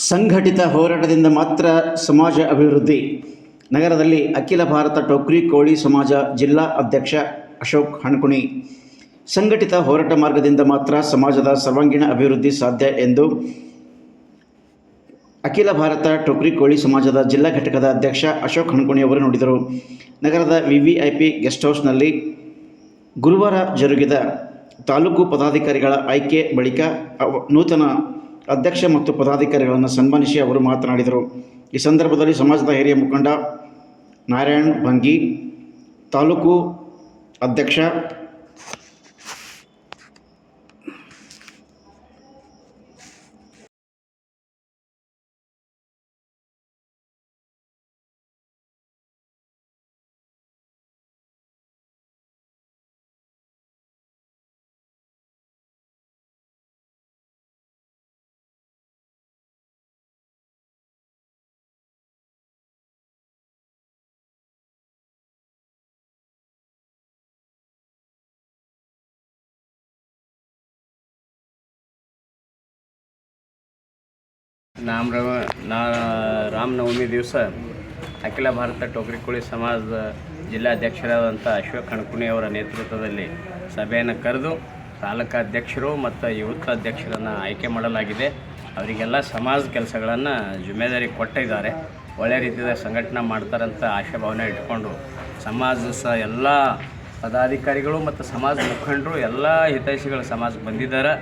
ಸಂಘಟಿತ ಹೋರಾಟದಿಂದ ಮಾತ್ರ ಸಮಾಜ ಅಭಿವೃದ್ಧಿ. ನಗರದಲ್ಲಿ ಅಖಿಲ ಭಾರತ ಟೋಕ್ರಿ ಕೋಳಿ ಸಮಾಜ ಜಿಲ್ಲಾ ಅಧ್ಯಕ್ಷ ಅಶೋಕ್ ಹಣಕುಣಿ. ಸಂಘಟಿತ ಹೋರಾಟ ಮಾರ್ಗದಿಂದ ಮಾತ್ರ ಸಮಾಜದ ಸರ್ವಾಂಗೀಣ ಅಭಿವೃದ್ಧಿ ಸಾಧ್ಯ ಎಂದು ಅಖಿಲ ಭಾರತ ಟೋಕ್ರಿ ಕೋಳಿ ಸಮಾಜದ ಜಿಲ್ಲಾ ಘಟಕದ ಅಧ್ಯಕ್ಷ ಅಶೋಕ್ ಹಣಕುಣಿ ಅವರು ನುಡಿದರು. ನಗರದ ವಿವಿಐಪಿ ಗೆಸ್ಟ್ ಹೌಸ್ನಲ್ಲಿ ಗುರುವಾರ ಜರುಗಿದ ತಾಲೂಕು ಪದಾಧಿಕಾರಿಗಳ ಆಯ್ಕೆ ಬಳಿಕ ನೂತನ ಅಧ್ಯಕ್ಷ ಮತ್ತು ಪದಾಧಿಕಾರಿಗಳನ್ನು ಸನ್ಮಾನಿಸಿ ಅವರು ಮಾತನಾಡಿದರು. ಈ ಸಂದರ್ಭದಲ್ಲಿ ಸಮಾಜದ ಹಿರಿಯ ಮುಖಂಡ ನಾರಾಯಣ್ ಭಂಗಿ, ತಾಲೂಕು ಅಧ್ಯಕ್ಷ ರಾಮನವಮಿ ದಿವಸ ಅಖಿಲ ಭಾರತ ಟೋಕ್ರಿ ಕೋಳಿ ಸಮಾಜದ ಜಿಲ್ಲಾಧ್ಯಕ್ಷರಾದಂಥ ಅಶೋಕ್ ಹಣಕುಣಿ ಅವರ ನೇತೃತ್ವದಲ್ಲಿ ಸಭೆಯನ್ನು ಕರೆದು ತಾಲೂಕಾಧ್ಯಕ್ಷರು ಮತ್ತು ಯೂತ್ ಅಧ್ಯಕ್ಷರನ್ನು ಆಯ್ಕೆ ಮಾಡಲಾಗಿದೆ. ಅವರಿಗೆಲ್ಲ ಸಮಾಜ ಕೆಲಸಗಳನ್ನು ಜಿಮ್ಮೆದಾರಿ ಕೊಟ್ಟಿದ್ದಾರೆ. ಒಳ್ಳೆಯ ರೀತಿಯ ಸಂಘಟನೆ ಮಾಡ್ತಾರಂತ ಆಶಾಭಾವನೆ ಇಟ್ಕೊಂಡು ಎಲ್ಲ ಪದಾಧಿಕಾರಿಗಳು ಮತ್ತು ಸಮಾಜ ಮುಖಂಡರು ಎಲ್ಲ ಹಿತೈಷಿಗಳು ಸಮಾಜಕ್ಕೆ ಬಂದಿದ್ದಾರೆ.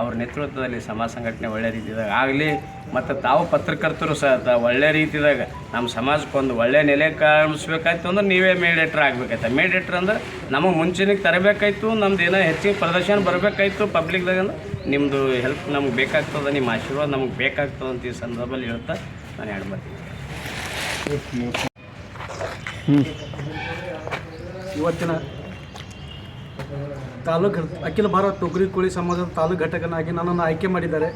ಅವ್ರ ನೇತೃತ್ವದಲ್ಲಿ ಸಮಾಜ ಸಂಘಟನೆ ಒಳ್ಳೆ ರೀತಿಯಾಗ ಆಗಲಿ ಮತ್ತು ತಾವು ಪತ್ರಕರ್ತರು ಸಹ ಒಳ್ಳೆ ರೀತಿಯಾಗ ನಮ್ಮ ಸಮಾಜಕ್ಕೊಂದು ಒಳ್ಳೆ ನೆಲೆ ಕಾಣಿಸ್ಬೇಕಾಯ್ತು ಅಂದ್ರೆ ನೀವೇ ಮೇಡೇಟ್ರ್ ಆಗಬೇಕಾಯ್ತು. ಮೇಡೇಟ್ರ್ ಅಂದ್ರೆ ನಮಗೆ ಮುಂಚೆನಿಗೆ ತರಬೇಕಾಯ್ತು, ನಮ್ದು ಏನೋ ಹೆಚ್ಚಿಗೆ ಪ್ರದರ್ಶನ ಬರಬೇಕಾಯ್ತು ಪಬ್ಲಿಕ್ದಾಗ, ಅಂದ್ರೆ ನಿಮ್ಮದು ಹೆಲ್ಪ್ ನಮ್ಗೆ ಬೇಕಾಗ್ತದೆ, ನಿಮ್ಮ ಆಶೀರ್ವಾದ ನಮಗೆ ಬೇಕಾಗ್ತದೆ ಅಂತ ಈ ಸಂದರ್ಭದಲ್ಲಿ ಹೇಳ್ತಾ ನಾನು ಹೇಳ್ಬರ್ತೀನಿ. ಇವತ್ತಿನ ಅಖಿಲ ಭಾರತ ಟೋಕ್ರಿ ಕೋಳಿ ಸಮಾಜದ ತಾಲೂಕು ಘಟಕನಾಗಿ ನನ್ನನ್ನು ಆಯ್ಕೆ ಮಾಡಿದ್ದಾರೆ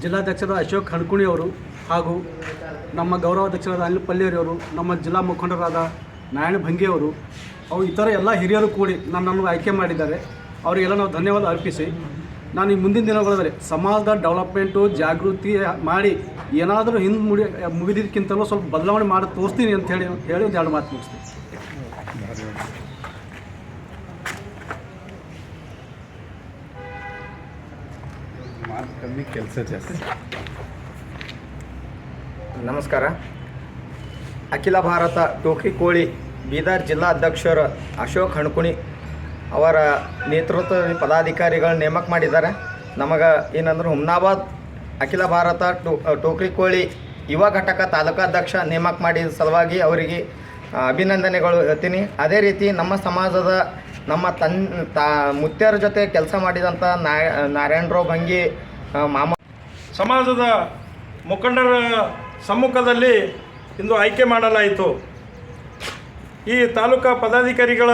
ಜಿಲ್ಲಾಧ್ಯಕ್ಷರಾದ ಅಶೋಕ್ ಹಣಕುಣಿ ಅವರು ಹಾಗೂ ನಮ್ಮ ಗೌರವಾಧ್ಯಕ್ಷರಾದ ಅನಿಲ್ ಪಲ್ಲೇರಿಯವರು, ನಮ್ಮ ಜಿಲ್ಲಾ ಮುಖಂಡರಾದ ನಾರಾಯಣ ಭಂಗಿ ಅವರು, ಇತರ ಎಲ್ಲ ಹಿರಿಯರು ಕೂಡಿ ನನ್ನನ್ನು ಆಯ್ಕೆ ಮಾಡಿದ್ದಾರೆ. ಅವರಿಗೆಲ್ಲ ನಾವು ಧನ್ಯವಾದ ಅರ್ಪಿಸಿ, ನಾನು ಈ ಮುಂದಿನ ದಿನಗಳಲ್ಲಿ ಸಮಾಜದ ಡೆವಲಪ್ಮೆಂಟು ಜಾಗೃತಿ ಮಾಡಿ ಏನಾದರೂ ಮುಗಿದಿದ್ದಕ್ಕಿಂತಲೂ ಸ್ವಲ್ಪ ಬದಲಾವಣೆ ಮಾಡಿ ತೋರಿಸ್ತೀನಿ ಅಂತ ಹೇಳಿ ಒಂದು ಎರಡು ಮಾತು ಮುಗಿಸ್ತೀನಿ. ಕೆಲಸ ಜಾಸ್ತಿ. ನಮಸ್ಕಾರ. ಅಖಿಲ ಭಾರತ ಟೋಕ್ರಿ ಕೋಳಿ ಬೀದರ್ ಜಿಲ್ಲಾ ಅಧ್ಯಕ್ಷರು ಅಶೋಕ್ ಹಣಕುಣಿ ಅವರ ನೇತೃತ್ವದಲ್ಲಿ ಪದಾಧಿಕಾರಿಗಳು ನೇಮಕ ಮಾಡಿದ್ದಾರೆ. ನಮಗೆ ಏನಂದ್ರೆ ಹುಮ್ನಾಬಾದ್ ಅಖಿಲ ಭಾರತ ಟೋಕ್ರಿ ಕೋಳಿ ಯುವ ಘಟಕ ತಾಲೂಕಾಧ್ಯಕ್ಷ ನೇಮಕ ಮಾಡಿದ ಸಲುವಾಗಿ ಅವರಿಗೆ ಅಭಿನಂದನೆಗಳು ಹೇಳ್ತೀನಿ. ಅದೇ ರೀತಿ ನಮ್ಮ ಸಮಾಜದ ನಮ್ಮ ಮುತ್ಯರ ಜೊತೆ ಕೆಲಸ ಮಾಡಿದಂಥ ನಾರಾಯಣರಾವ್ ಭಂಗಿ ಮಾಮ ಸಮಾಜದ ಮುಖಂಡರ ಸಮ್ಮುಖದಲ್ಲಿ ಇಂದು ಆಯ್ಕೆ ಮಾಡಲಾಯಿತು. ಈ ತಾಲೂಕಾ ಪದಾಧಿಕಾರಿಗಳ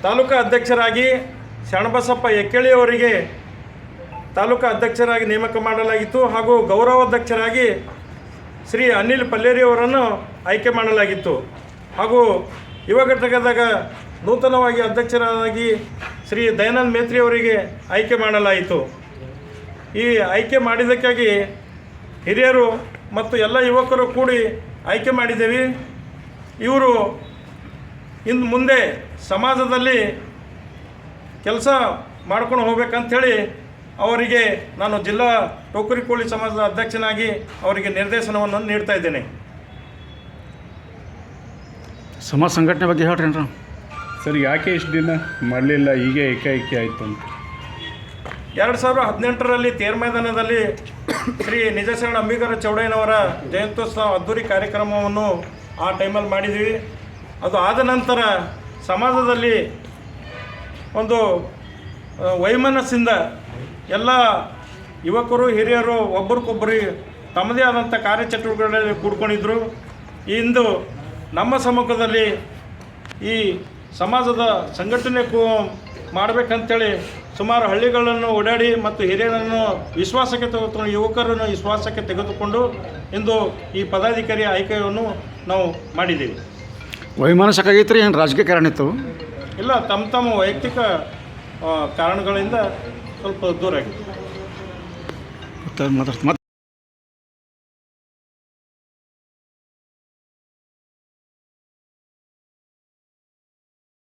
ತಾಲೂಕಾ ಅಧ್ಯಕ್ಷರಾಗಿ ಶರಣಬಸಪ್ಪ ಎಕ್ಕೇಳಿ ಅವರಿಗೆ ತಾಲೂಕಾ ಅಧ್ಯಕ್ಷರಾಗಿ ನೇಮಕ ಮಾಡಲಾಗಿತ್ತು ಹಾಗೂ ಗೌರವಾಧ್ಯಕ್ಷರಾಗಿ ಶ್ರೀ ಅನಿಲ್ ಪಲ್ಲೇರಿ ಅವರನ್ನು ಆಯ್ಕೆ ಮಾಡಲಾಗಿತ್ತು. ಹಾಗೂ ಯುವ ಘಟಕದಾಗ ನೂತನವಾಗಿ ಅಧ್ಯಕ್ಷರಾಗಿ ಶ್ರೀ ದಯಾನಂದ್ ಮೇತ್ರಿ ಅವರಿಗೆ ಆಯ್ಕೆ ಮಾಡಲಾಯಿತು. ಈ ಆಯ್ಕೆ ಮಾಡಿದ್ದಕ್ಕಾಗಿ ಹಿರಿಯರು ಮತ್ತು ಎಲ್ಲ ಯುವಕರು ಕೂಡಿ ಆಯ್ಕೆ ಮಾಡಿದ್ದೇವೆ. ಇವರು ಇನ್ನು ಮುಂದೆ ಸಮಾಜದಲ್ಲಿ ಕೆಲಸ ಮಾಡ್ಕೊಂಡು ಹೋಗ್ಬೇಕಂಥೇಳಿ ಅವರಿಗೆ ನಾನು ಜಿಲ್ಲಾ ಟೋಕ್ರಿ ಕೋಳಿ ಸಮಾಜದ ಅಧ್ಯಕ್ಷನಾಗಿ ಅವರಿಗೆ ನಿರ್ದೇಶನವನ್ನು ನೀಡ್ತಾ ಇದ್ದೇನೆ. ಸಮಾಜ ಸಂಘಟನೆ ಬಗ್ಗೆ ಹೇಳ್ರಿ ಸರ್. ಯಾಕೆ ಇಷ್ಟು ದಿನ ಮಾಡಲಿಲ್ಲ, ಈಗ ಏಕಾಏಕಿ ಆಯಿತು ಅಂತ? 2018ರಲ್ಲಿ ತೇರ್ ಮೈದಾನದಲ್ಲಿ ಶ್ರೀ ನಿಜಶರಣ ಅಂಬಿಗರ ಚೌಡಯ್ಯನವರ ಜಯಂತ್ಯೋತ್ಸವ ಅದ್ದೂರಿ ಕಾರ್ಯಕ್ರಮವನ್ನು ಆ ಟೈಮಲ್ಲಿ ಮಾಡಿದ್ವಿ. ಅದು ಆದ ನಂತರ ಸಮಾಜದಲ್ಲಿ ಒಂದು ವೈಮನಸ್ಸಿಂದ ಎಲ್ಲ ಯುವಕರು ಹಿರಿಯರು ಒಬ್ಬರಿಗೊಬ್ಬರು ತಮ್ಮದೇ ಆದಂಥ ಕಾರ್ಯಚಟುವಟಿಕೆಗಳಲ್ಲಿ ಕೂಡ್ಕೊಂಡಿದ್ದರು. ಇಂದು ನಮ್ಮ ಸಮ್ಮುಖದಲ್ಲಿ ಈ ಸಮಾಜದ ಸಂಘಟನೆ ಮಾಡಬೇಕಂತೇಳಿ ಸುಮಾರು ಹಳ್ಳಿಗಳನ್ನು ಓಡಾಡಿ ಮತ್ತು ಹಿರಿಯರನ್ನು ವಿಶ್ವಾಸಕ್ಕೆ ತೆಗೆದುಕೊಂಡು ಯುವಕರನ್ನು ವಿಶ್ವಾಸಕ್ಕೆ ತೆಗೆದುಕೊಂಡು ಇಂದು ಈ ಪದಾಧಿಕಾರಿ ಆಯ್ಕೆಯನ್ನು ನಾವು ಮಾಡಿದ್ದೀವಿ. ವೈಮಾನ ಸಾಕಾಗೈತೆ ರೀ, ಏನು ರಾಜಕೀಯ ಕಾರಣ ಇತ್ತು? ಇಲ್ಲ, ತಮ್ಮ ವೈಯಕ್ತಿಕ ಕಾರಣಗಳಿಂದ ಸ್ವಲ್ಪ ದೂರ ಆಗಿದೆ. ಮಾತಾಡ್ತೀನಿ